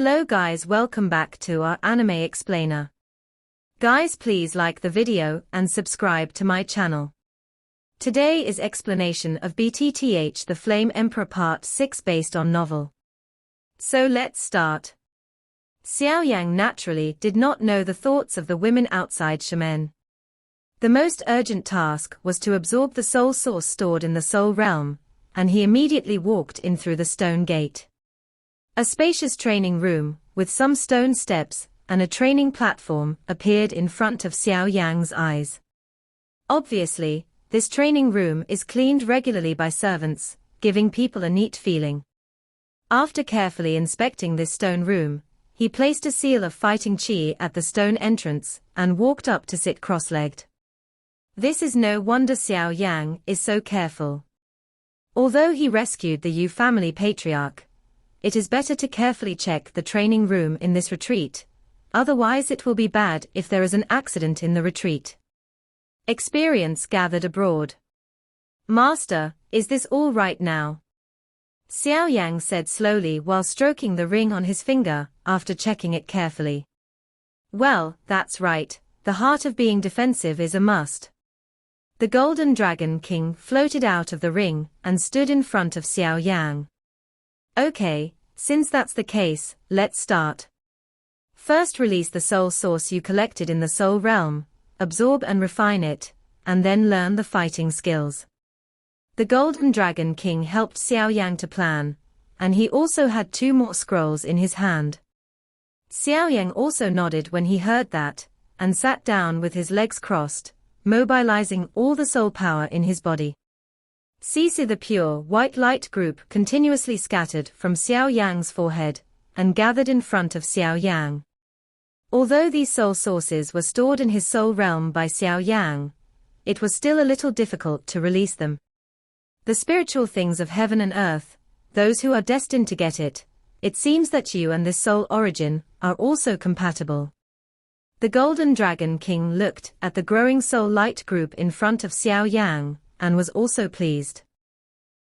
Hello guys, welcome back to our anime explainer. Guys, please like the video and subscribe to my channel. Today is explanation of BTTH The Flame Emperor Part 6 based on novel. So let's start. Xiao Yan naturally did not know the thoughts of the women outside shaman. The most urgent task was to absorb the soul source stored in the soul realm, and he immediately walked in through the stone gate. A spacious training room, with some stone steps, and a training platform, appeared in front of Xiao Yan's eyes. Obviously, this training room is cleaned regularly by servants, giving people a neat feeling. After carefully inspecting this stone room, he placed a seal of fighting chi at the stone entrance, and walked up to sit cross-legged. This is no wonder Xiao Yan is so careful. Although he rescued the Yu family patriarch, it is better to carefully check the training room in this retreat, otherwise it will be bad if there is an accident in the retreat. Experience gathered abroad. Master, is this all right now? Xiao Yan said slowly while stroking the ring on his finger, after checking it carefully. Well, that's right, the heart of being defensive is a must. The Golden Dragon King floated out of the ring and stood in front of Xiao Yan. Okay, since that's the case, let's start. First release the soul source you collected in the soul realm, absorb and refine it, and then learn the fighting skills. The Golden Dragon King helped Xiao Yan to plan, and he also had 2 more scrolls in his hand. Xiao Yan also nodded when he heard that, and sat down with his legs crossed, mobilizing all the soul power in his body. See the pure white light group continuously scattered from Xiao Yan's forehead, and gathered in front of Xiao Yan. Although these soul sources were stored in his soul realm by Xiao Yan, it was still a little difficult to release them. The spiritual things of heaven and earth, those who are destined to get it seems that you and this soul origin are also compatible. The Golden Dragon King looked at the growing soul light group in front of Xiao Yan, and was also pleased.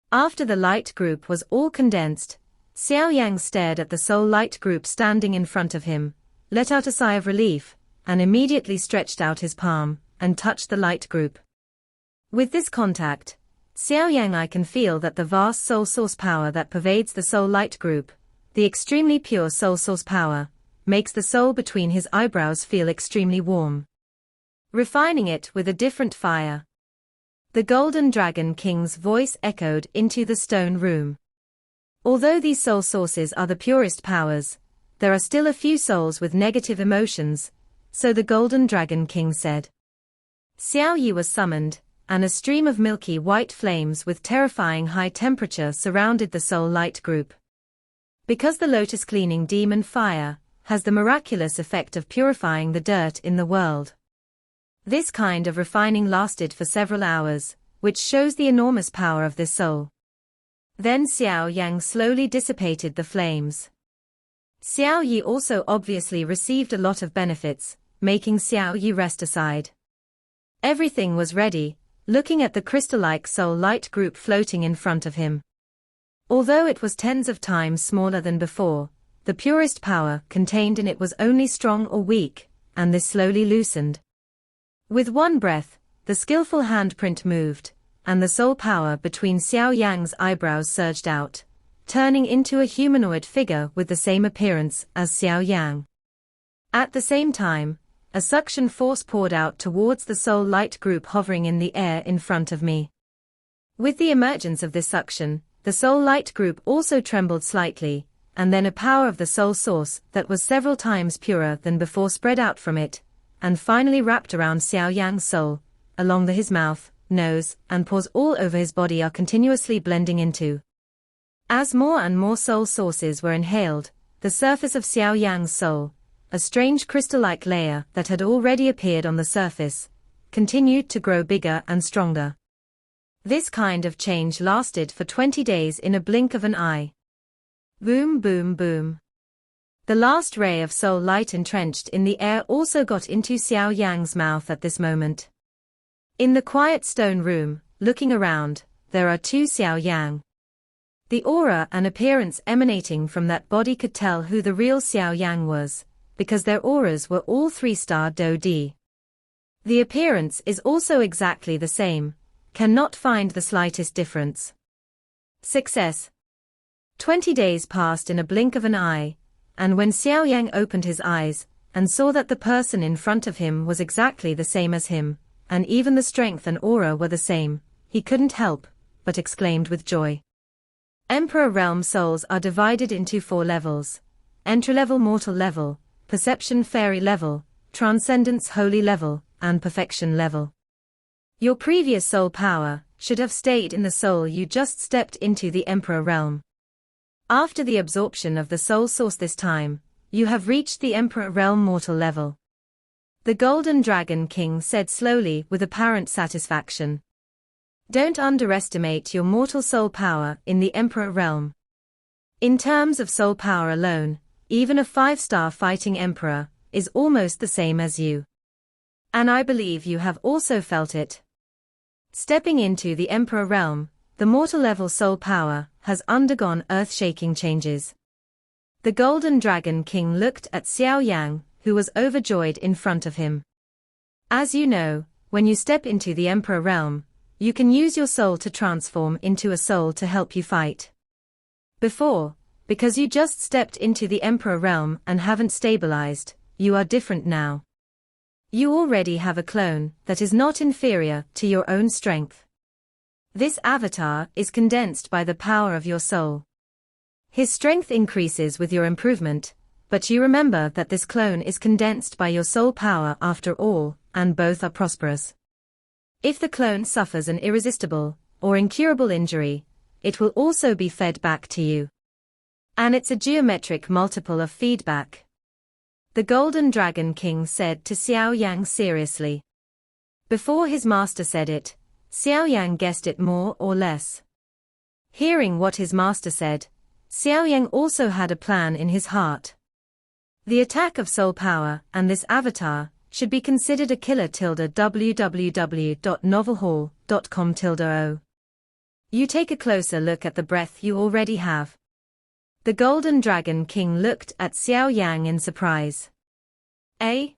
After the light group was all condensed, Xiao Yan stared at the soul light group standing in front of him, let out a sigh of relief, and immediately stretched out his palm, and touched the light group. With this contact, Xiao Yan, I can feel that the vast soul source power that pervades the soul light group, the extremely pure soul source power, makes the soul between his eyebrows feel extremely warm. Refining it with a different fire. The Golden Dragon King's voice echoed into the stone room. Although these soul sources are the purest powers, there are still a few souls with negative emotions, so the Golden Dragon King said. Xiao Yi was summoned, and a stream of milky white flames with terrifying high temperature surrounded the soul light group. Because the lotus cleaning demon fire has the miraculous effect of purifying the dirt in the world. This kind of refining lasted for several hours, which shows the enormous power of this soul. Then Xiao Yang slowly dissipated the flames. Xiao Yi also obviously received a lot of benefits, making Xiao Yi rest aside. Everything was ready, looking at the crystal-like soul light group floating in front of him. Although it was tens of times smaller than before, the purest power contained in it was only strong or weak, and this slowly loosened. With one breath, the skillful handprint moved, and the soul power between Xiao Yang's eyebrows surged out, turning into a humanoid figure with the same appearance as Xiao Yang. At the same time, a suction force poured out towards the soul light group hovering in the air in front of me. With the emergence of this suction, the soul light group also trembled slightly, and then a power of the soul source that was several times purer than before spread out from it, and finally wrapped around Xiao Yang's soul, along his mouth, nose, and pores all over his body are continuously blending into. As more and more soul sources were inhaled, the surface of Xiao Yang's soul, a strange crystal-like layer that had already appeared on the surface, continued to grow bigger and stronger. This kind of change lasted for 20 days in a blink of an eye. Boom, boom, boom. The last ray of soul light entrenched in the air also got into Xiao Yang's mouth at this moment. In the quiet stone room, looking around, there are 2 Xiao Yang. The aura and appearance emanating from that body could tell who the real Xiao Yan was, because their auras were all 3-star Do D. The appearance is also exactly the same, cannot find the slightest difference. Success. 20 days passed in a blink of an eye, and when Xiao Yan opened his eyes, and saw that the person in front of him was exactly the same as him, and even the strength and aura were the same, he couldn't help but exclaimed with joy. Emperor realm souls are divided into 4 levels: entry-level mortal level, perception fairy level, transcendence holy level, and perfection level. Your previous soul power should have stayed in the soul you just stepped into the Emperor realm. After the absorption of the soul source this time, you have reached the Emperor realm mortal level. The Golden Dragon King said slowly with apparent satisfaction. Don't underestimate your mortal soul power in the Emperor realm. In terms of soul power alone, even a 5-star fighting emperor is almost the same as you. And I believe you have also felt it. Stepping into the Emperor realm, the mortal level soul power has undergone earth-shaking changes. The Golden Dragon King looked at Xiao Yan, who was overjoyed in front of him. As you know, when you step into the Emperor realm, you can use your soul to transform into a soul to help you fight. Before, because you just stepped into the Emperor realm and haven't stabilized, you are different now. You already have a clone that is not inferior to your own strength. This avatar is condensed by the power of your soul. His strength increases with your improvement, but you remember that this clone is condensed by your soul power after all, and both are prosperous. If the clone suffers an irresistible or incurable injury, it will also be fed back to you. And it's a geometric multiple of feedback. The Golden Dragon King said to Xiao Yan seriously. Before his master said it, Xiao Yan guessed it more or less. Hearing what his master said, Xiao Yan also had a plan in his heart. The attack of soul power and this avatar should be considered a killer. www.novelhall.com. You take a closer look at the breath you already have. The Golden Dragon King looked at Xiao Yang in surprise. Eh?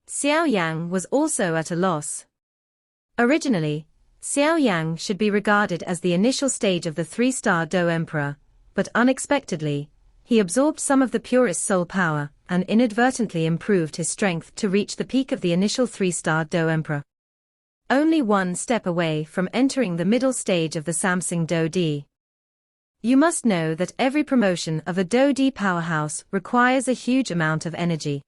Xiao Yang was also at a loss. Originally, Xiao Yang should be regarded as the initial stage of the 3-star Do Emperor, but unexpectedly, he absorbed some of the purest soul power and inadvertently improved his strength to reach the peak of the initial 3-star Do Emperor. Only one step away from entering the middle stage of the Samsung Do D. You must know that every promotion of a Do D powerhouse requires a huge amount of energy.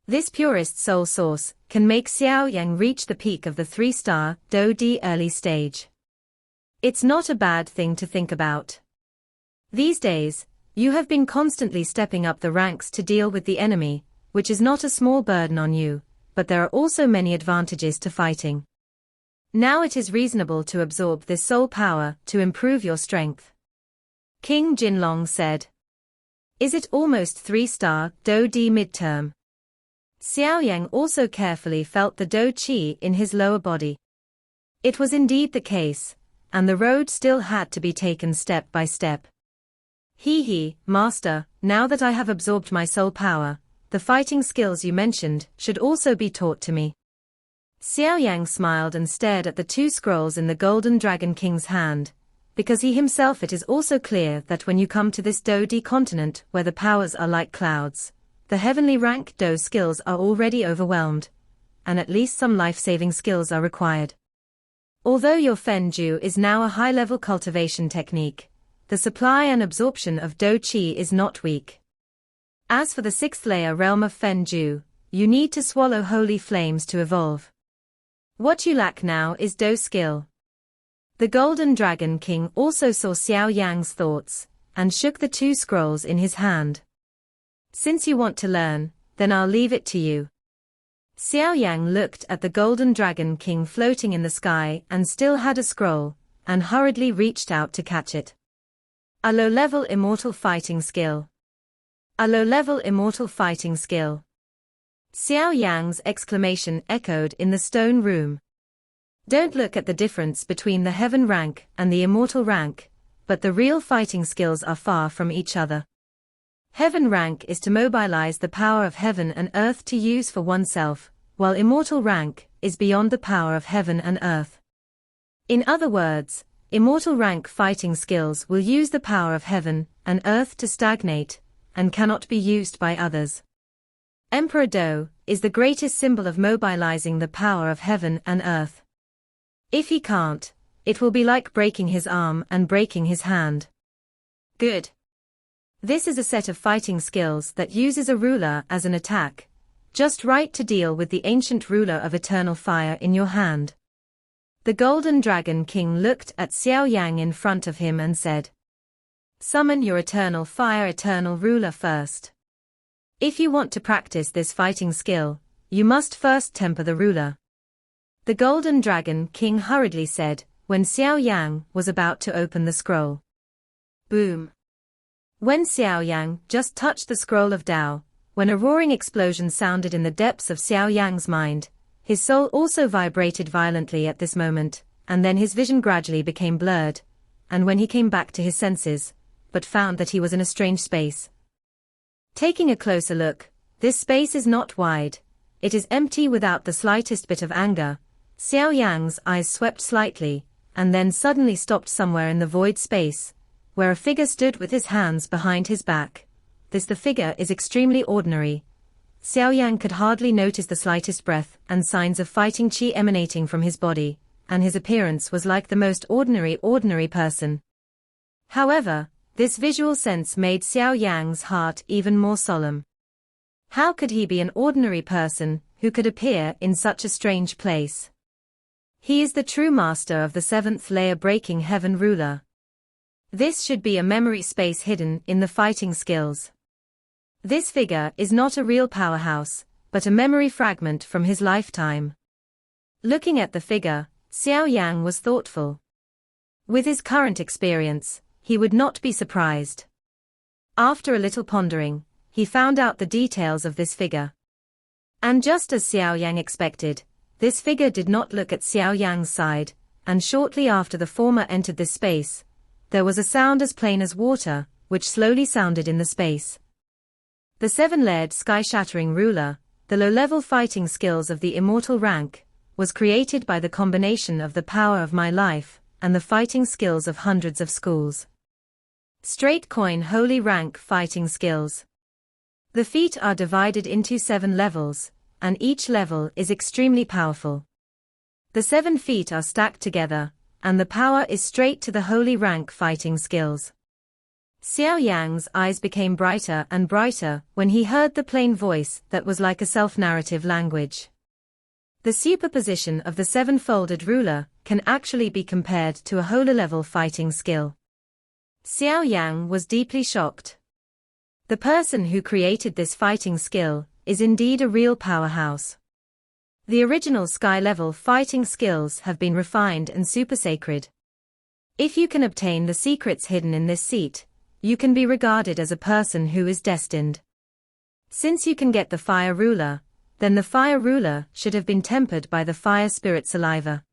This purest soul source can make Xiao Yang reach the peak of the 3-star Do D early stage. It's not a bad thing to think about. These days, you have been constantly stepping up the ranks to deal with the enemy, which is not a small burden on you, but there are also many advantages to fighting. Now it is reasonable to absorb this soul power to improve your strength. King Jinlong said. Is it almost 3-star Do D midterm? Xiao Yang also carefully felt the Do Qi in his lower body. It was indeed the case, and the road still had to be taken step by step. Master, now that I have absorbed my soul power, the fighting skills you mentioned should also be taught to me. Xiao Yang smiled and stared at the 2 scrolls in the Golden Dragon King's hand, because he himself it is also clear that when you come to this Do D continent where the powers are like clouds, the heavenly rank Do skills are already overwhelmed, and at least some life-saving skills are required. Although your Fen Ju is now a high-level cultivation technique, the supply and absorption of Do Qi is not weak. As for the 6th layer realm of Fen Ju, you need to swallow holy flames to evolve. What you lack now is Do skill. The Golden Dragon King also saw Xiao Yang's thoughts, and shook the 2 scrolls in his hand. Since you want to learn, then I'll leave it to you. Xiao Yang looked at the Golden Dragon King floating in the sky and still had a scroll, and hurriedly reached out to catch it. A low-level immortal fighting skill. A low-level immortal fighting skill. Xiao Yang's exclamation echoed in the stone room. Don't look at the difference between the heaven rank and the immortal rank, but the real fighting skills are far from each other. Heaven rank is to mobilize the power of heaven and earth to use for oneself, while immortal rank is beyond the power of heaven and earth. In other words, immortal rank fighting skills will use the power of heaven and earth to stagnate, and cannot be used by others. Emperor Do is the greatest symbol of mobilizing the power of heaven and earth. If he can't, it will be like breaking his arm and breaking his hand. Good. This is a set of fighting skills that uses a ruler as an attack, just right to deal with the ancient ruler of eternal fire in your hand. The Golden Dragon King looked at Xiao Yan in front of him and said, "Summon your eternal fire, eternal ruler first. If you want to practice this fighting skill, you must first temper the ruler." The Golden Dragon King hurriedly said, when Xiao Yan was about to open the scroll. Boom! When Xiao Yan just touched the scroll of Tao, when a roaring explosion sounded in the depths of Xiao Yan's mind, his soul also vibrated violently at this moment, and then his vision gradually became blurred, and when he came back to his senses, but found that he was in a strange space. Taking a closer look, this space is not wide, it is empty without the slightest bit of anger. Xiao Yan's eyes swept slightly, and then suddenly stopped somewhere in the void space, where a figure stood with his hands behind his back. The figure is extremely ordinary. Xiao Yan could hardly notice the slightest breath and signs of fighting qi emanating from his body, and his appearance was like the most ordinary person. However, this visual sense made Xiao Yan's heart even more solemn. How could he be an ordinary person who could appear in such a strange place? He is the true master of the seventh layer breaking heaven ruler. This should be a memory space hidden in the fighting skills. This figure is not a real powerhouse, but a memory fragment from his lifetime. Looking at the figure, Xiao Yan was thoughtful. With his current experience, he would not be surprised. After a little pondering, he found out the details of this figure. And just as Xiao Yan expected, this figure did not look at Xiao Yan's side, and shortly after the former entered this space, there was a sound as plain as water, which slowly sounded in the space. The seven-layered sky-shattering ruler, the low-level fighting skills of the immortal rank, was created by the combination of the power of my life and the fighting skills of hundreds of schools. Straight coin holy rank fighting skills. The feat are divided into 7 levels, and each level is extremely powerful. The 7 feet are stacked together, and the power is straight to the holy rank fighting skills. Xiao Yan's eyes became brighter and brighter when he heard the plain voice that was like a self-narrative language. The superposition of the 7-folded ruler can actually be compared to a holy-level fighting skill. Xiao Yan was deeply shocked. The person who created this fighting skill is indeed a real powerhouse. The original sky-level fighting skills have been refined and super sacred. If you can obtain the secrets hidden in this seat, you can be regarded as a person who is destined. Since you can get the fire ruler, then the fire ruler should have been tempered by the fire spirit saliva.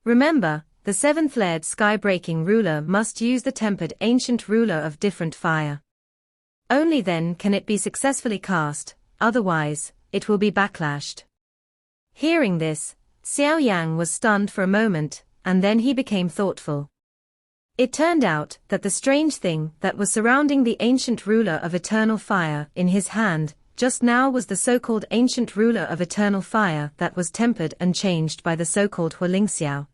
Remember, the 7th-layered sky-breaking ruler must use the tempered ancient ruler of different fire. Only then can it be successfully cast, otherwise, it will be backlashed. Hearing this, Xiao Yan was stunned for a moment, and then he became thoughtful. It turned out that the strange thing that was surrounding the ancient ruler of eternal fire in his hand just now was the so-called ancient ruler of eternal fire that was tempered and changed by the so-called Hualingxiao.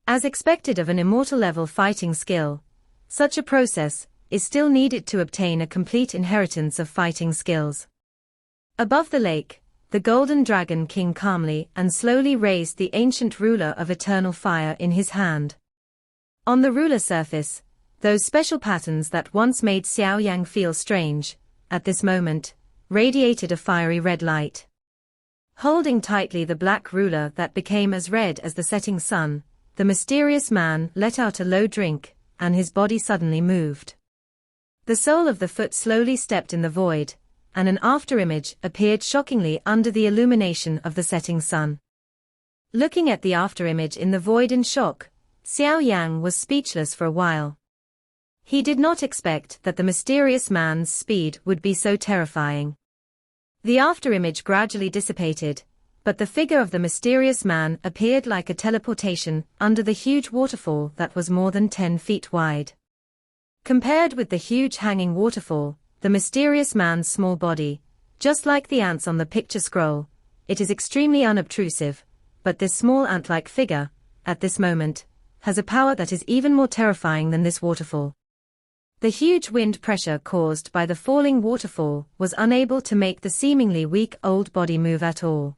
As expected of an immortal-level fighting skill, such a process is still needed to obtain a complete inheritance of fighting skills. Above the lake, the Golden Dragon King calmly and slowly raised the ancient ruler of eternal fire in his hand. On the ruler surface, those special patterns that once made Xiao Yan feel strange, at this moment, radiated a fiery red light. Holding tightly the black ruler that became as red as the setting sun, the mysterious man let out a low drink, and his body suddenly moved. The sole of the foot slowly stepped in the void, and an afterimage appeared shockingly under the illumination of the setting sun. Looking at the afterimage in the void in shock, Xiao Yan was speechless for a while. He did not expect that the mysterious man's speed would be so terrifying. The afterimage gradually dissipated, but the figure of the mysterious man appeared like a teleportation under the huge waterfall that was more than 10 feet wide. Compared with the huge hanging waterfall, the mysterious man's small body, just like the ants on the picture scroll, it is extremely unobtrusive, but this small ant-like figure, at this moment, has a power that is even more terrifying than this waterfall. The huge wind pressure caused by the falling waterfall was unable to make the seemingly weak old body move at all.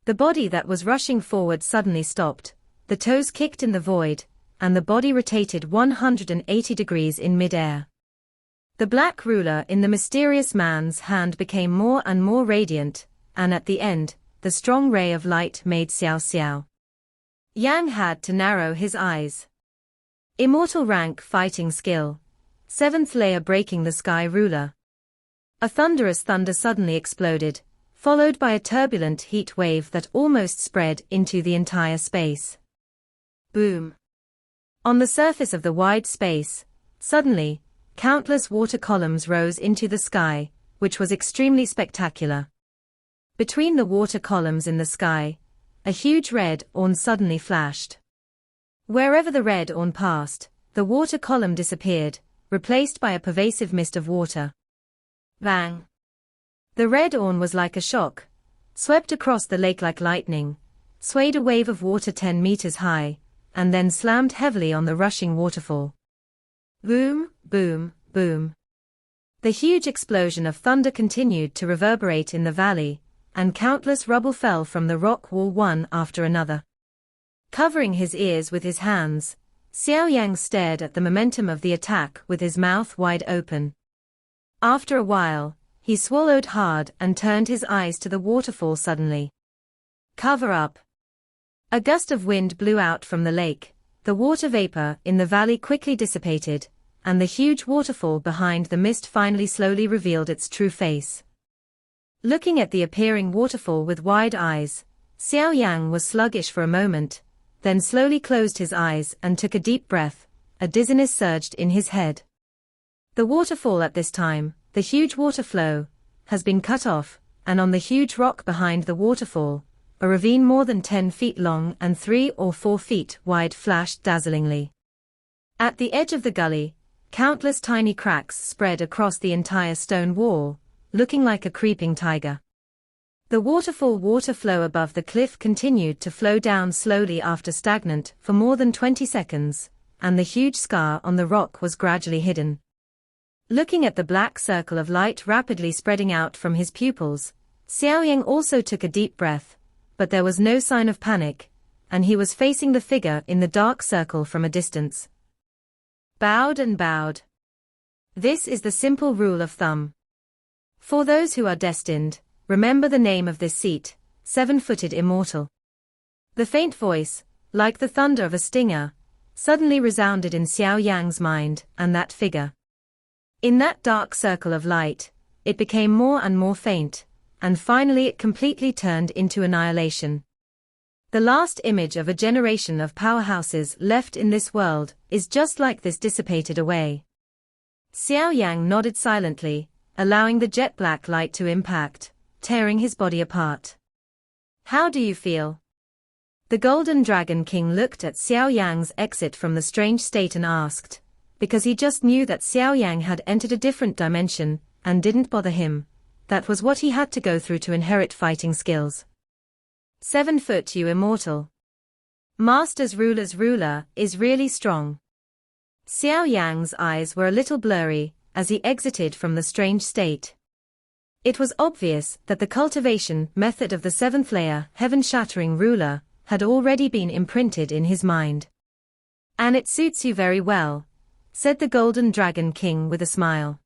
The body that was rushing forward suddenly stopped, the toes kicked in the void, and the body rotated 180 degrees in mid-air. The black ruler in the mysterious man's hand became more and more radiant, and at the end, the strong ray of light made Xiao Yang had to narrow his eyes. Immortal rank fighting skill. 7th layer breaking the sky ruler. A thunderous thunder suddenly exploded, followed by a turbulent heat wave that almost spread into the entire space. Boom. On the surface of the wide space, suddenly, countless water columns rose into the sky, which was extremely spectacular. Between the water columns in the sky, a huge red orb suddenly flashed. Wherever the red orb passed, the water column disappeared, replaced by a pervasive mist of water. Bang! The red orb was like a shock, swept across the lake like lightning, swayed a wave of water 10 meters high, and then slammed heavily on the rushing waterfall. Boom, boom, boom. The huge explosion of thunder continued to reverberate in the valley, and countless rubble fell from the rock wall one after another. Covering his ears with his hands, Xiao Yang stared at the momentum of the attack with his mouth wide open. After a while, he swallowed hard and turned his eyes to the waterfall suddenly. Cover up. A gust of wind blew out from the lake, the water vapor in the valley quickly dissipated, and the huge waterfall behind the mist finally slowly revealed its true face. Looking at the appearing waterfall with wide eyes, Xiao Yang was sluggish for a moment, then slowly closed his eyes and took a deep breath. A dizziness surged in his head. The waterfall at this time, the huge water flow, has been cut off, and on the huge rock behind the waterfall, a ravine more than 10 feet long and 3 or 4 feet wide flashed dazzlingly. At the edge of the gully, countless tiny cracks spread across the entire stone wall, looking like a creeping tiger. The waterfall water flow above the cliff continued to flow down slowly after stagnant for more than 20 seconds, and the huge scar on the rock was gradually hidden. Looking at the black circle of light rapidly spreading out from his pupils, Xiao Yang also took a deep breath, but there was no sign of panic, and he was facing the figure in the dark circle from a distance. Bowed and bowed. This is the simple rule of thumb. For those who are destined, remember the name of this seat, 7-footed Immortal. The faint voice, like the thunder of a stinger, suddenly resounded in Xiao Yang's mind, and that figure. In that dark circle of light, it became more and more faint, and finally it completely turned into annihilation. The last image of a generation of powerhouses left in this world is just like this dissipated away. Xiao Yang nodded silently, allowing the jet black light to impact, tearing his body apart. How do you feel? The Golden Dragon King looked at Xiao Yang's exit from the strange state and asked, because he just knew that Xiao Yang had entered a different dimension, and didn't bother him. That was what he had to go through to inherit fighting skills. 7 foot you Immortal. Master's ruler's ruler is really strong. Xiao Yang's eyes were a little blurry as he exited from the strange state. It was obvious that the cultivation method of the 7th layer heaven-shattering ruler had already been imprinted in his mind. And it suits you very well, said the Golden Dragon King with a smile.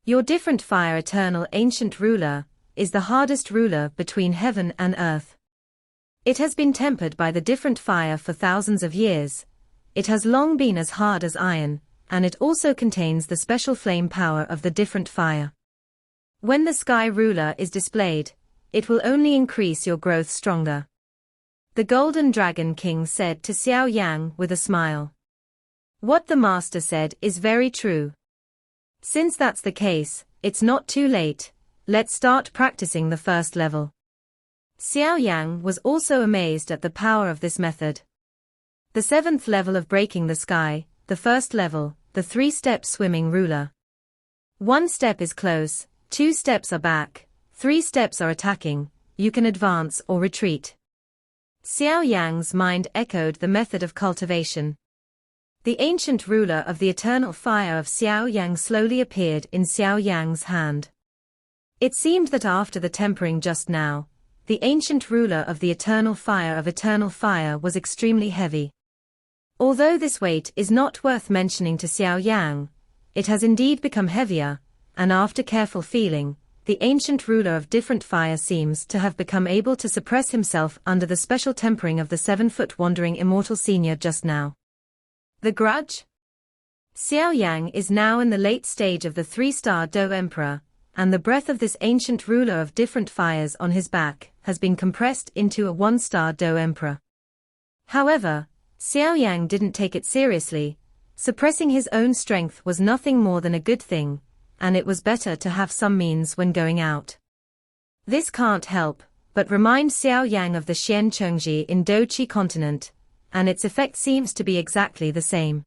Your different fire eternal ancient ruler is the hardest ruler between heaven and earth. It has been tempered by the different fire for thousands of years. It has long been as hard as iron, and it also contains the special flame power of the different fire. When the Sky Ruler is displayed, it will only increase your growth stronger. The Golden Dragon King said to Xiao Yang with a smile. What the master said is very true. Since that's the case, it's not too late, let's start practicing the first level. Xiao Yan was also amazed at the power of this method. The 7th level of breaking the sky, the first level, the 3-step swimming ruler. 1 step is close, 2 steps are back, 3 steps are attacking, you can advance or retreat. Xiao Yan's mind echoed the method of cultivation. The ancient ruler of the eternal fire of Xiao Yan slowly appeared in Xiao Yan's hand. It seemed that after the tempering just now, the ancient ruler of the eternal fire was extremely heavy. Although this weight is not worth mentioning to Xiao Yan, it has indeed become heavier, and after careful feeling, the ancient ruler of different fire seems to have become able to suppress himself under the special tempering of the 7-foot wandering immortal senior just now. The grudge? Xiao Yan is now in the late stage of the 3-star Do Emperor, and the breath of this ancient ruler of different fires on his back has been compressed into a 1-star Do Emperor. However, Xiao Yan didn't take it seriously. Suppressing his own strength was nothing more than a good thing, and it was better to have some means when going out. This can't help but remind Xiao Yan of the Xian Chengji in Doqi continent, and its effect seems to be exactly the same.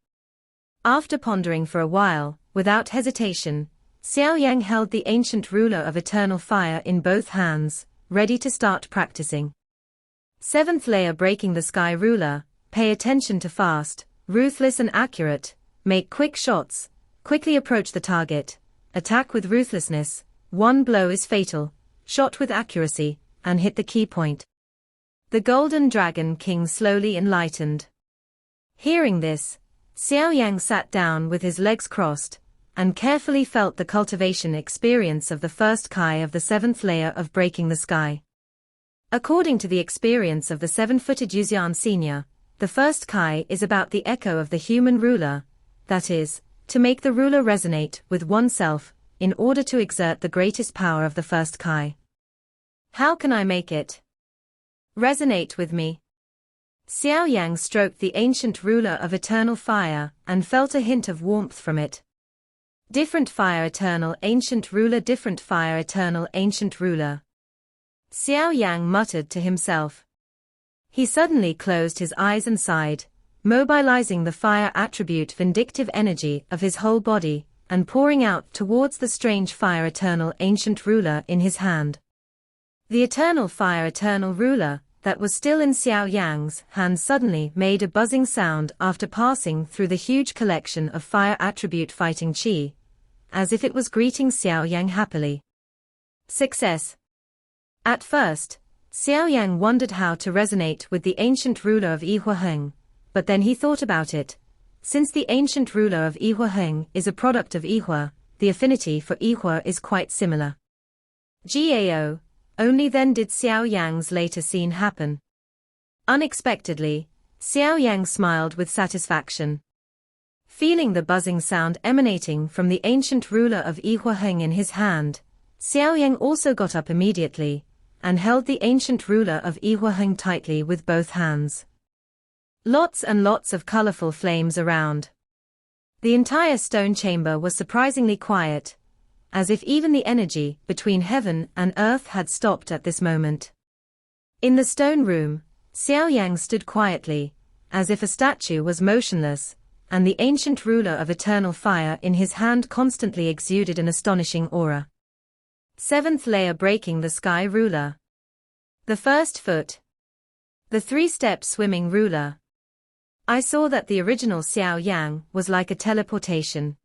After pondering for a while, without hesitation, Xiao Yan held the ancient ruler of eternal fire in both hands, ready to start practicing. 7th layer breaking the sky ruler, pay attention to fast, ruthless and accurate, make quick shots, quickly approach the target, attack with ruthlessness, 1 blow is fatal, shot with accuracy, and hit the key point. The Golden Dragon King slowly enlightened. Hearing this, Xiao Yan sat down with his legs crossed, and carefully felt the cultivation experience of the first Kai of the 7th layer of breaking the sky. According to the experience of the 7-footed Yuxian Senior, the first Kai is about the echo of the human ruler, that is, to make the ruler resonate with oneself, in order to exert the greatest power of the first Kai. How can I make it resonate with me? Xiao Yan stroked the ancient ruler of eternal fire and felt a hint of warmth from it. Different fire eternal ancient ruler, different fire eternal ancient ruler. Xiao Yan muttered to himself. He suddenly closed his eyes and sighed, mobilizing the fire attribute vindictive energy of his whole body, and pouring out towards the strange fire eternal ancient ruler in his hand. The eternal fire eternal ruler, that was still in Xiao Yan's hand, suddenly made a buzzing sound after passing through the huge collection of fire attribute fighting chi, as if it was greeting Xiao Yan happily. Success. At first, Xiao Yan wondered how to resonate with the ancient ruler of Yihuaheng, but then he thought about it. Since the ancient ruler of Yihuaheng is a product of Yihua, the affinity for Yihua is quite similar. GAO, only then did Xiao Yan's later scene happen. Unexpectedly, Xiao Yan smiled with satisfaction. Feeling the buzzing sound emanating from the ancient ruler of Yihuaheng in his hand, Xiao Yan also got up immediately, and held the ancient ruler of Yihuaheng tightly with both hands. Lots and lots of colorful flames around. The entire stone chamber was surprisingly quiet, as if even the energy between heaven and earth had stopped at this moment. In the stone room, Xiao Yan stood quietly, as if a statue was motionless, and the ancient ruler of eternal fire in his hand constantly exuded an astonishing aura. 7th layer breaking the sky ruler. The first foot. The 3-step swimming ruler. I saw that the original Xiao Yan was like a teleportation.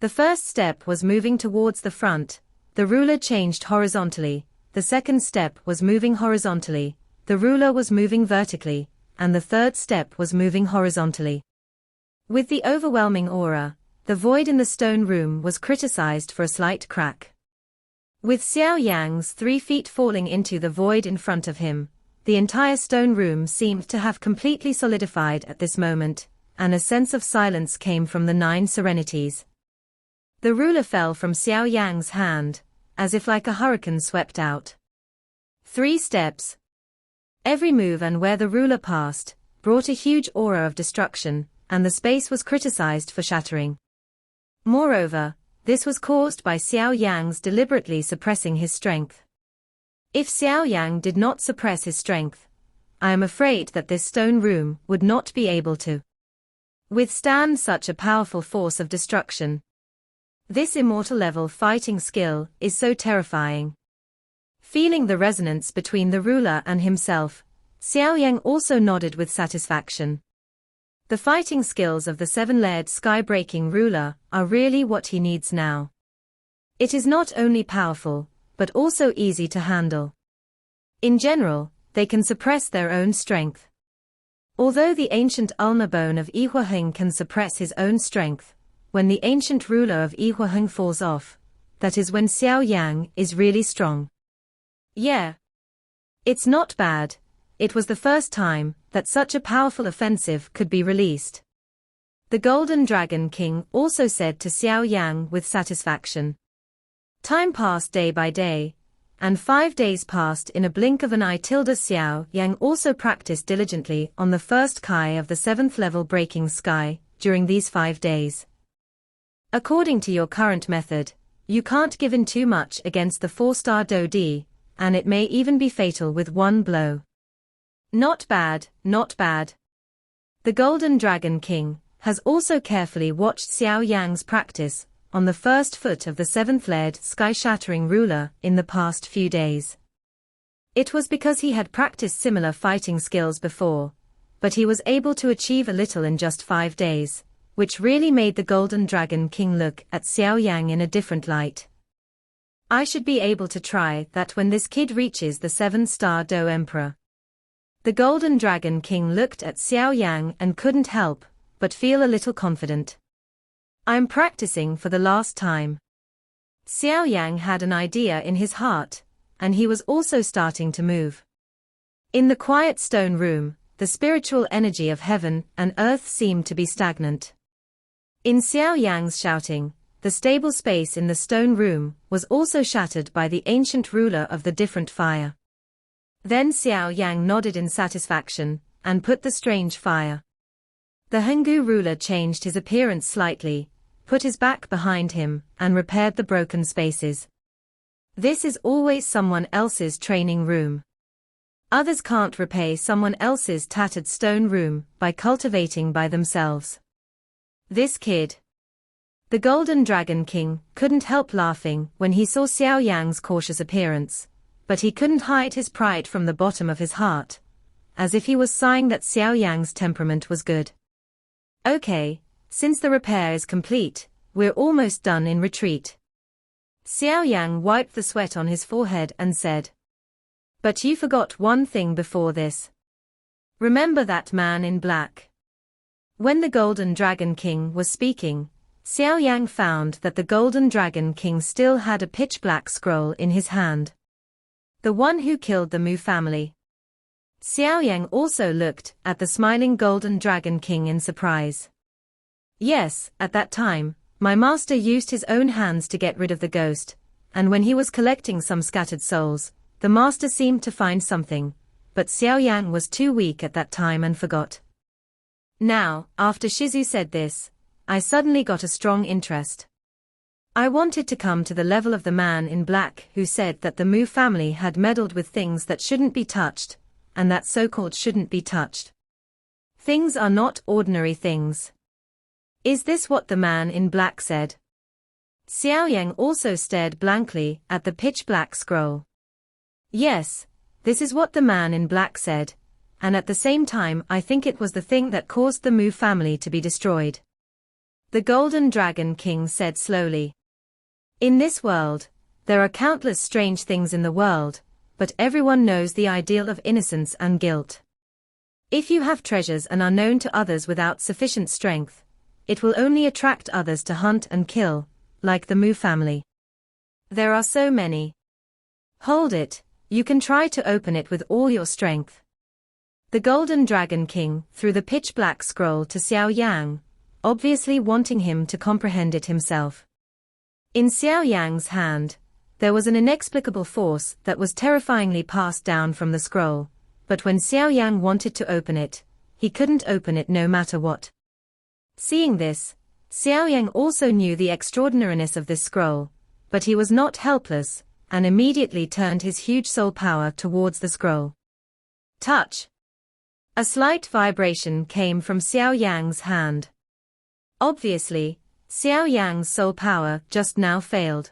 The first step was moving towards the front, the ruler changed horizontally, the second step was moving horizontally, the ruler was moving vertically, and the third step was moving horizontally. With the overwhelming aura, the void in the stone room was criticized for a slight crack. With Xiao Yan's 3 feet falling into the void in front of him, the entire stone room seemed to have completely solidified at this moment, and a sense of silence came from the 9 serenities. The ruler fell from Xiao Yan's hand, as if like a hurricane swept out. 3 steps. Every move and where the ruler passed, brought a huge aura of destruction, and the space was criticized for shattering. Moreover, this was caused by Xiao Yan's deliberately suppressing his strength. If Xiao Yan did not suppress his strength, I am afraid that this stone room would not be able to withstand such a powerful force of destruction. This immortal level fighting skill is so terrifying. Feeling the resonance between the ruler and himself, Xiao Yan also nodded with satisfaction. The fighting skills of the seven-layered sky-breaking ruler are really what he needs now. It is not only powerful, but also easy to handle. In general, they can suppress their own strength. Although the ancient ulnar bone of Ihuaheng can suppress his own strength, when the ancient ruler of Ihuaheng falls off, that is when Xiao Yan is really strong. Yeah. It's not bad. It was the first time that such a powerful offensive could be released. The Golden Dragon King also said to Xiao Yan with satisfaction. Time passed day by day, and 5 days passed in a blink of an eye. Xiao Yan also practiced diligently on the first Kai of the 7th level breaking sky during these 5 days. According to your current method, you can't give in too much against the 4-star Dodi, and it may even be fatal with one blow. Not bad, not bad. The Golden Dragon King has also carefully watched Xiao Yan's practice on the first foot of the 7th-layered sky-shattering ruler in the past few days. It was because he had practiced similar fighting skills before, but he was able to achieve a little in just 5 days, which really made the Golden Dragon King look at Xiao Yan in a different light. I should be able to try that when this kid reaches the 7-star Do Emperor. The Golden Dragon King looked at Xiao Yan and couldn't help but feel a little confident. I'm practicing for the last time. Xiao Yan had an idea in his heart, and he was also starting to move. In the quiet stone room, the spiritual energy of heaven and earth seemed to be stagnant. In Xiao Yan's shouting, the stable space in the stone room was also shattered by the ancient ruler of the different fire. Then Xiao Yan nodded in satisfaction, and put the strange fire. The Henggu ruler changed his appearance slightly, put his back behind him, and repaired the broken spaces. This is always someone else's training room. Others can't repay someone else's tattered stone room by cultivating by themselves. This kid. The Golden Dragon King couldn't help laughing when he saw Xiao Yan's cautious appearance, but he couldn't hide his pride from the bottom of his heart, as if he was sighing that Xiao Yan's temperament was good. Okay, since the repair is complete, we're almost done in retreat. Xiao Yan wiped the sweat on his forehead and said. But you forgot one thing before this. Remember that man in black? When the Golden Dragon King was speaking, Xiao Yan found that the Golden Dragon King still had a pitch-black scroll in his hand. The one who killed the Mu family. Xiao Yan also looked at the smiling Golden Dragon King in surprise. Yes, at that time, my master used his own hands to get rid of the ghost, and when he was collecting some scattered souls, the master seemed to find something, but Xiao Yan was too weak at that time and forgot. Now, after Shizu said this, I suddenly got a strong interest. I wanted to come to the level of the man in black who said that the Mu family had meddled with things that shouldn't be touched, and that so-called shouldn't be touched. Things are not ordinary things. Is this what the man in black said? Xiao Yan also stared blankly at the pitch-black scroll. Yes, this is what the man in black said, and at the same time I think it was the thing that caused the Mu family to be destroyed. The Golden Dragon King said slowly. In this world, there are countless strange things in the world, but everyone knows the ideal of innocence and guilt. If you have treasures and are known to others without sufficient strength, it will only attract others to hunt and kill, like the Mu family. There are so many. Hold it, you can try to open it with all your strength. The Golden Dragon King threw the pitch-black scroll to Xiao Yan, obviously wanting him to comprehend it himself. In Xiao Yan's hand, there was an inexplicable force that was terrifyingly passed down from the scroll, but when Xiao Yan wanted to open it, he couldn't open it no matter what. Seeing this, Xiao Yan also knew the extraordinariness of this scroll, but he was not helpless, and immediately turned his huge soul power towards the scroll. Touch! A slight vibration came from Xiao Yang's hand. Obviously, Xiao Yang's soul power just now failed.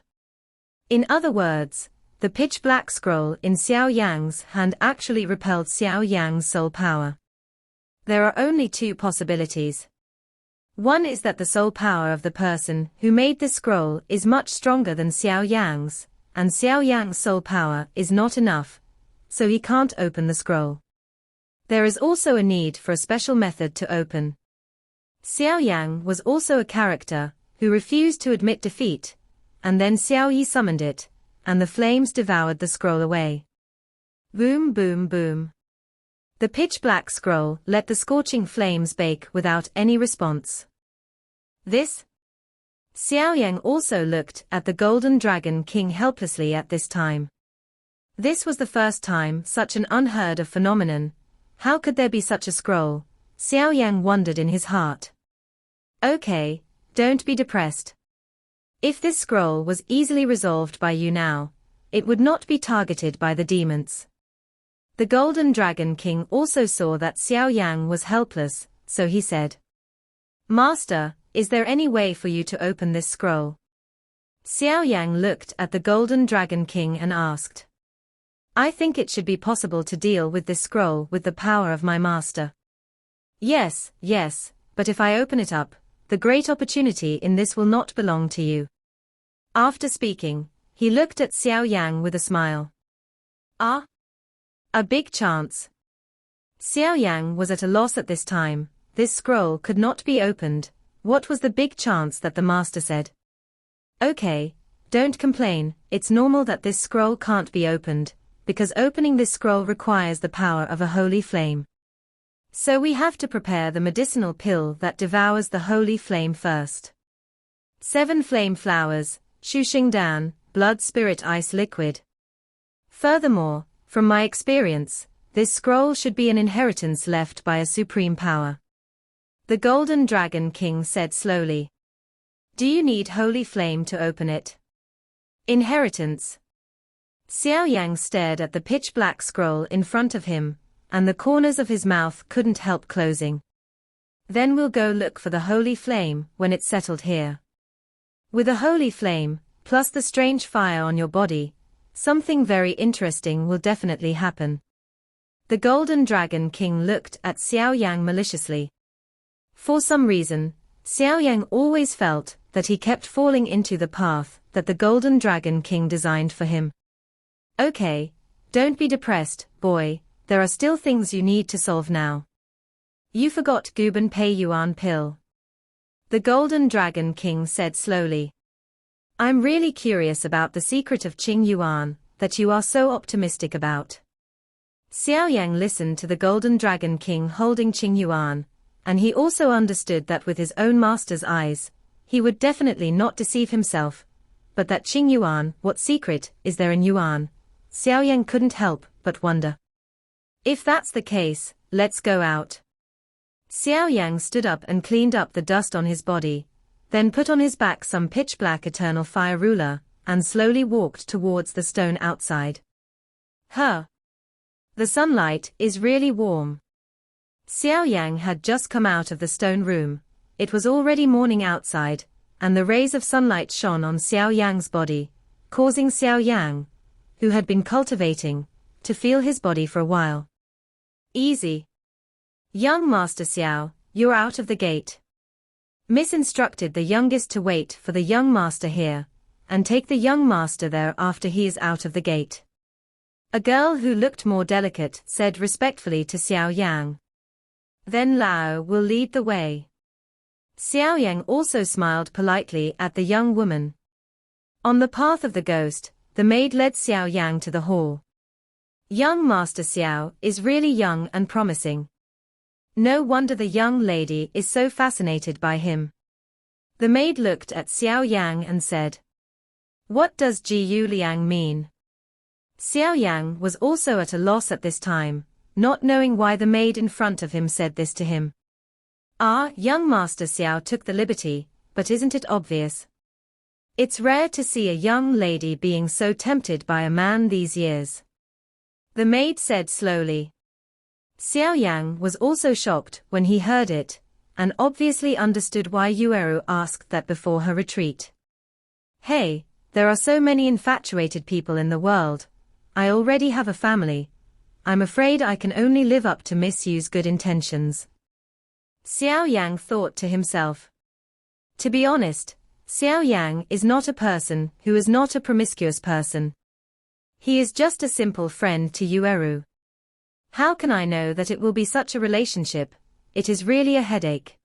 In other words, the pitch-black scroll in Xiao Yang's hand actually repelled Xiao Yang's soul power. There are only two possibilities. One is that the soul power of the person who made this scroll is much stronger than Xiao Yang's, and Xiao Yang's soul power is not enough, so he can't open the scroll. There is also a need for a special method to open. Xiao Yang was also a character who refused to admit defeat, and then Xiao Yi summoned it, and the flames devoured the scroll away. Boom, boom, boom. The pitch-black scroll let the scorching flames bake without any response. This? Xiao Yang also looked at the Golden Dragon King helplessly at this time. This was the first time such an unheard-of phenomenon. How could there be such a scroll? Xiao Yang wondered in his heart. Okay, don't be depressed. If this scroll was easily resolved by you now, it would not be targeted by the demons. The Golden Dragon King also saw that Xiao Yang was helpless, so he said, Master, is there any way for you to open this scroll? Xiao Yang looked at the Golden Dragon King and asked, I think it should be possible to deal with this scroll with the power of my master. Yes, but if I open it up, the great opportunity in this will not belong to you. After speaking, he looked at Xiao Yang with a smile. Ah? A big chance. Xiao Yang was at a loss at this time. This scroll could not be opened. What was the big chance that the master said? Okay, don't complain, it's normal that this scroll can't be opened, because opening this scroll requires the power of a holy flame. So we have to prepare the medicinal pill that devours the holy flame first. 7 flame flowers, Shuxingdan, blood spirit ice liquid. Furthermore, from my experience, this scroll should be an inheritance left by a supreme power. The Golden Dragon King said slowly. Do you need holy flame to open it? Inheritance. Xiao Yang stared at the pitch-black scroll in front of him, and the corners of his mouth couldn't help closing. Then we'll go look for the holy flame when it's settled here. With a holy flame, plus the strange fire on your body, something very interesting will definitely happen. The Golden Dragon King looked at Xiao Yang maliciously. For some reason, Xiao Yang always felt that he kept falling into the path that the Golden Dragon King designed for him. Okay, don't be depressed, boy, there are still things you need to solve now. You forgot Guban Pei Yuan pill. The Golden Dragon King said slowly. I'm really curious about the secret of Qing Yuan that you are so optimistic about. Xiao Yang listened to the Golden Dragon King holding Qing Yuan, and he also understood that with his own master's eyes, he would definitely not deceive himself, but that Qing Yuan, what secret is there in Yuan? Xiao Yang couldn't help but wonder. If that's the case, let's go out. Xiao Yang stood up and cleaned up the dust on his body, then put on his back some pitch-black eternal fire ruler, and slowly walked towards the stone outside. The sunlight is really warm. Xiao Yang had just come out of the stone room. It was already morning outside, and the rays of sunlight shone on Xiao Yang's body, causing Xiao Yang, who had been cultivating, to feel his body for a while. Easy. Young Master Xiao, you're out of the gate. Miss instructed the youngest to wait for the young master here, and take the young master there after he is out of the gate. A girl who looked more delicate said respectfully to Xiao Yang. Then Lao will lead the way. Xiao Yang also smiled politely at the young woman. On the path of the ghost, the maid led Xiao Yang to the hall. Young Master Xiao is really young and promising. No wonder the young lady is so fascinated by him. The maid looked at Xiao Yang and said, What does Ji Yu Liang mean? Xiao Yang was also at a loss at this time, not knowing why the maid in front of him said this to him. Young Master Xiao took the liberty, but isn't it obvious? It's rare to see a young lady being so tempted by a man these years. The maid said slowly. Xiao Yan was also shocked when he heard it, and obviously understood why Yueru asked that before her retreat. Hey, there are so many infatuated people in the world. I already have a family. I'm afraid I can only live up to Miss Yu's good intentions. Xiao Yang thought to himself. To be honest, Xiao Yang is not a person who is not a promiscuous person. He is just a simple friend to Yueru. How can I know that it will be such a relationship? It is really a headache.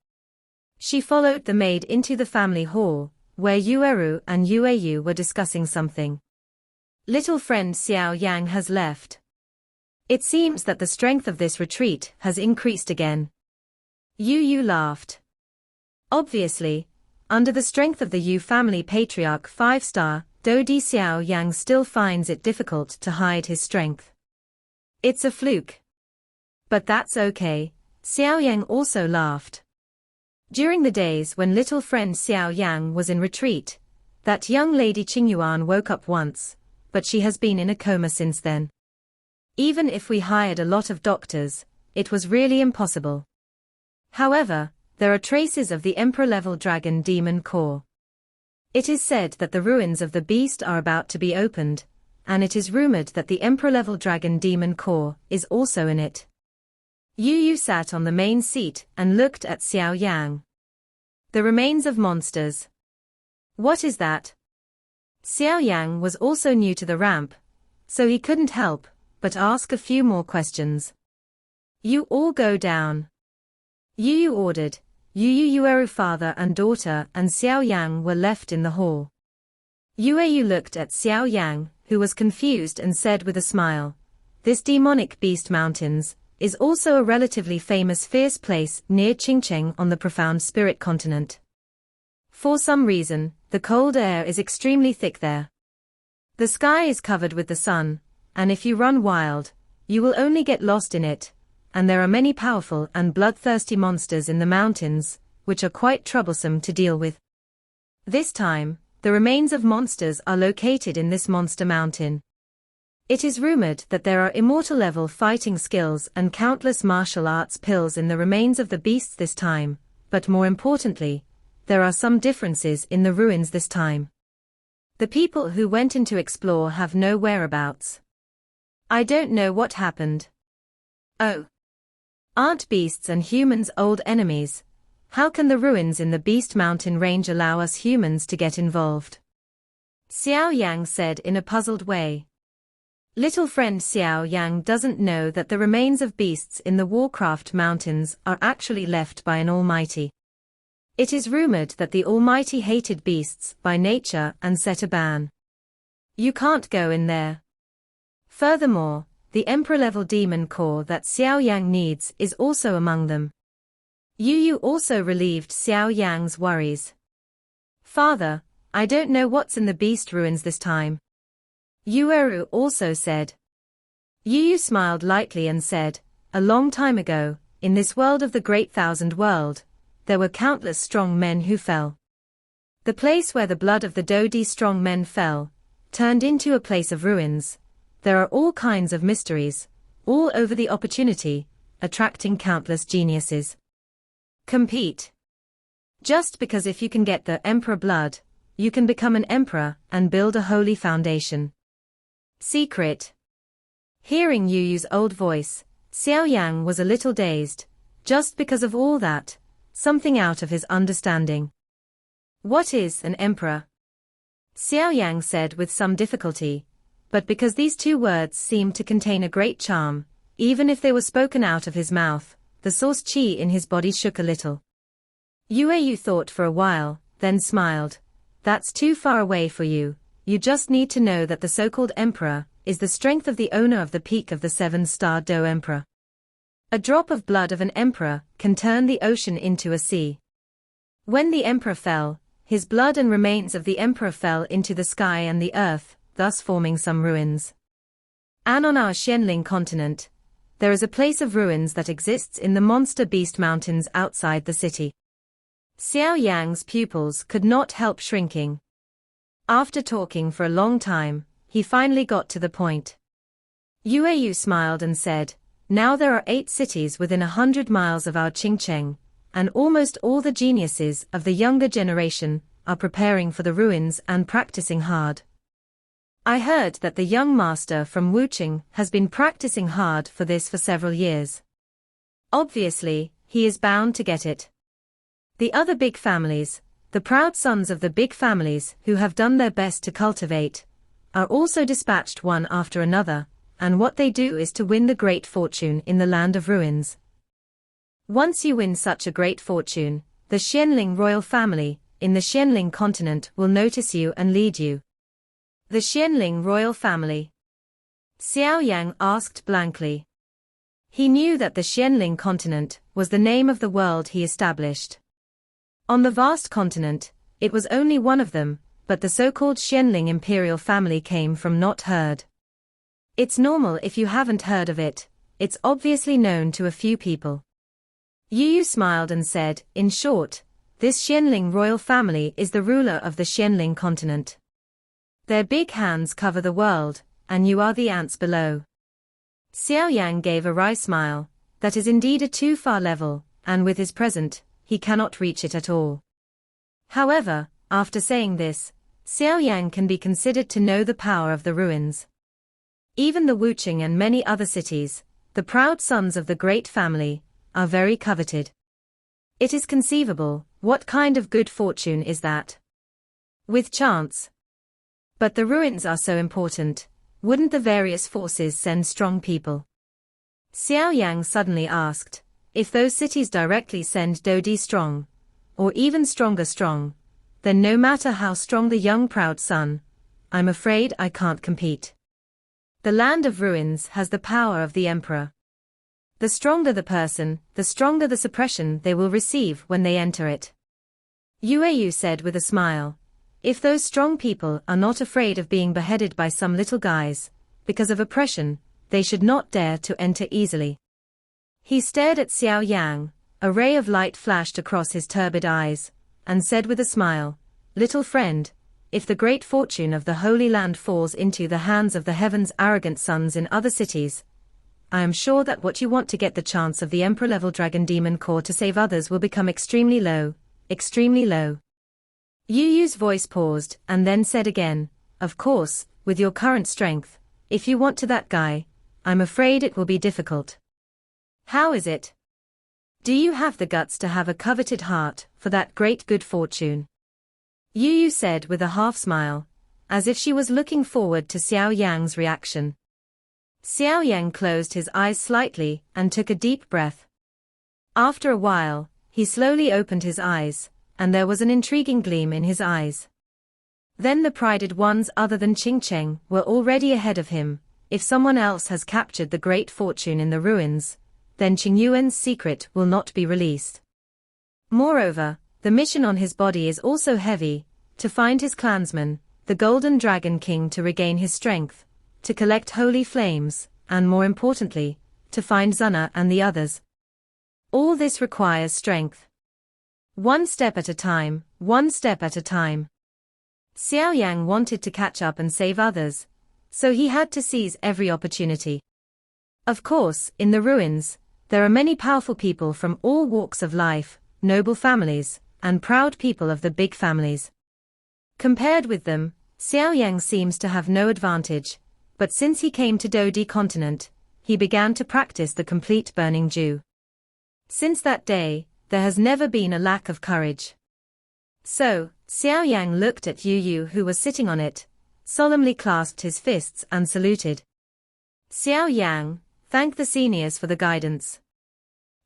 She followed the maid into the family hall, where Yueru and Yueyu were discussing something. Little friend Xiao Yang has left. It seems that the strength of this retreat has increased again. Yu laughed. Obviously, under the strength of the Yu family patriarch 5-star, Dodi Xiao Yang still finds it difficult to hide his strength. It's a fluke. But that's okay, Xiao Yang also laughed. During the days when little friend Xiao Yang was in retreat, that young lady Qingyuan woke up once, but she has been in a coma since then. Even if we hired a lot of doctors, it was really impossible. However, there are traces of the Emperor-level dragon demon core. It is said that the ruins of the beast are about to be opened, and it is rumored that the Emperor-level dragon demon core is also in it. Yu sat on the main seat and looked at Xiao Yang. The remains of monsters. What is that? Xiao Yang was also new to the ramp, so he couldn't help but ask a few more questions. You all go down. Yu ordered. Yueru father and daughter and Xiao Yang were left in the hall. Yueyu looked at Xiao Yang, who was confused, and said with a smile, "This demonic beast mountains is also a relatively famous fierce place near Qingcheng on the profound spirit continent. For some reason, the cold air is extremely thick there. The sky is covered with the sun, and if you run wild, you will only get lost in it, and there are many powerful and bloodthirsty monsters in the mountains, which are quite troublesome to deal with. This time, the remains of monsters are located in this monster mountain. It is rumored that there are immortal-level fighting skills and countless martial arts pills in the remains of the beasts this time, but more importantly, there are some differences in the ruins this time. The people who went in to explore have no whereabouts. I don't know what happened. Oh. Aren't beasts and humans old enemies? How can the ruins in the Beast Mountain range allow us humans to get involved?" Xiao Yang said in a puzzled way. Little friend Xiao Yang doesn't know that the remains of beasts in the Warcraft Mountains are actually left by an almighty. It is rumored that the almighty hated beasts by nature and set a ban. You can't go in there. Furthermore, the Emperor-level demon core that Xiao Yang needs is also among them. Yu also relieved Xiao Yang's worries. "Father, I don't know what's in the beast ruins this time." Yueru also said. Yu smiled lightly and said, "A long time ago, in this world of the Great Thousand World, there were countless strong men who fell. The place where the blood of the Dodi strong men fell, turned into a place of ruins. There are all kinds of mysteries, all over the opportunity, attracting countless geniuses. Compete. Just because if you can get the emperor blood, you can become an emperor and build a holy foundation. Secret." Hearing Yu's old voice, Xiao Yang was a little dazed, just because of all that, something out of his understanding. "What is an emperor?" Xiao Yang said with some difficulty, but because these two words seemed to contain a great charm, even if they were spoken out of his mouth, the source qi in his body shook a little. Yueyu thought for a while, then smiled. "That's too far away for you. You just need to know that the so-called emperor is the strength of the owner of the peak of the 7-star Do Emperor. A drop of blood of an emperor can turn the ocean into a sea. When the emperor fell, his blood and remains of the emperor fell into the sky and the earth, thus forming some ruins. And on our Xianling continent, there is a place of ruins that exists in the Monster Beast Mountains outside the city. Xiao Yang's pupils could not help shrinking. After talking for a long time, he finally got to the point. Yueyu smiled and said, "Now there are 8 cities within 100 miles of our Qingcheng, and almost all the geniuses of the younger generation are preparing for the ruins and practicing hard. I heard that the young master from Wucheng has been practicing hard for this for several years. Obviously, he is bound to get it. The other big families, the proud sons of the big families who have done their best to cultivate, are also dispatched one after another, and what they do is to win the great fortune in the land of ruins. Once you win such a great fortune, the Xianling royal family, in the Xianling continent will notice you and lead you." The Xianling royal family? Xiao Yang asked blankly. He knew that the Xianling continent was the name of the world he established. On the vast continent, it was only one of them, but the so-called Xianling imperial family came from not heard. It's normal if you haven't heard of it, it's obviously known to a few people. Yu smiled and said, "In short, this Xianling royal family is the ruler of the Xianling continent. Their big hands cover the world, and you are the ants below." Xiao Yang gave a wry smile. That is indeed a too far level, and with his present, he cannot reach it at all. However, after saying this, Xiao Yang can be considered to know the power of the ruins. Even the Wucheng and many other cities, the proud sons of the great family, are very coveted. It is conceivable, what kind of good fortune is that? With chance. But the ruins are so important, wouldn't the various forces send strong people? Xiao Yang suddenly asked, if those cities directly send Dodi strong, or even stronger strong, then no matter how strong the young proud son, I'm afraid I can't compete. The land of ruins has the power of the emperor. The stronger the person, the stronger the suppression they will receive when they enter it. Yueyu said with a smile, if those strong people are not afraid of being beheaded by some little guys, because of oppression, they should not dare to enter easily. He stared at Xiao Yang, a ray of light flashed across his turbid eyes, and said with a smile, little friend, if the great fortune of the Holy Land falls into the hands of the heaven's arrogant sons in other cities, I am sure that what you want to get the chance of the Emperor-level Dragon Demon Core to save others will become extremely low, extremely low. Yuyu's voice paused and then said again, of course, with your current strength, if you want to that guy, I'm afraid it will be difficult. How is it? Do you have the guts to have a coveted heart for that great good fortune? Yuyu said with a half smile, as if she was looking forward to Xiao Yang's reaction. Xiao Yang closed his eyes slightly and took a deep breath. After a while, he slowly opened his eyes, and there was an intriguing gleam in his eyes. Then the prided ones other than Qingcheng were already ahead of him. If someone else has captured the great fortune in the ruins, then Qingyuan's secret will not be released. Moreover, the mission on his body is also heavy, to find his clansman, the Golden Dragon King, to regain his strength, to collect holy flames, and more importantly, to find Zuna and the others. All this requires strength. One step at a time, one step at a time. Xiao Yang wanted to catch up and save others, so he had to seize every opportunity. Of course, in the ruins, there are many powerful people from all walks of life, noble families, and proud people of the big families. Compared with them, Xiao Yang seems to have no advantage, but since he came to Dodi continent, he began to practice the complete burning dew. Since that day, there has never been a lack of courage. So, Xiao Yang looked at Yu, who was sitting on it, solemnly clasped his fists and saluted. Xiao Yang, thank the seniors for the guidance.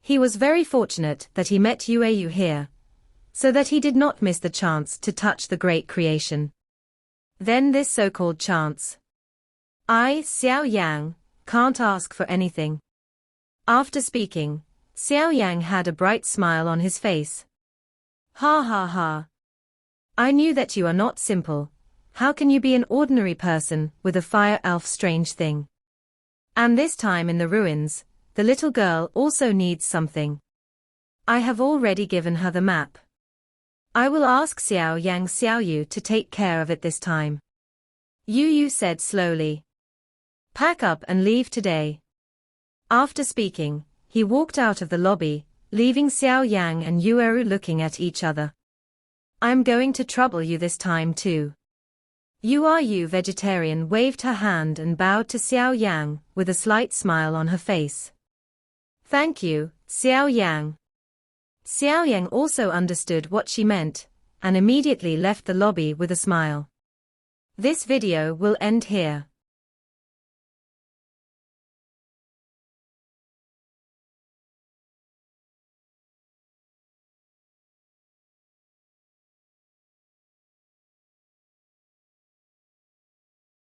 He was very fortunate that he met Yu here, so that he did not miss the chance to touch the great creation. Then this so-called chance. I, Xiao Yang, can't ask for anything. After speaking, Xiao Yang had a bright smile on his face. Ha ha ha. I knew that you are not simple. How can you be an ordinary person with a fire elf, strange thing? And this time in the ruins, the little girl also needs something. I have already given her the map. I will ask Xiao Yu to take care of it this time. Yu said slowly. Pack up and leave today. After speaking, he walked out of the lobby, leaving Xiao Yang and Yueru looking at each other. I'm going to trouble you this time too. Yu vegetarian waved her hand and bowed to Xiao Yang, with a slight smile on her face. Thank you, Xiao Yang. Xiao Yang also understood what she meant, and immediately left the lobby with a smile. This video will end here.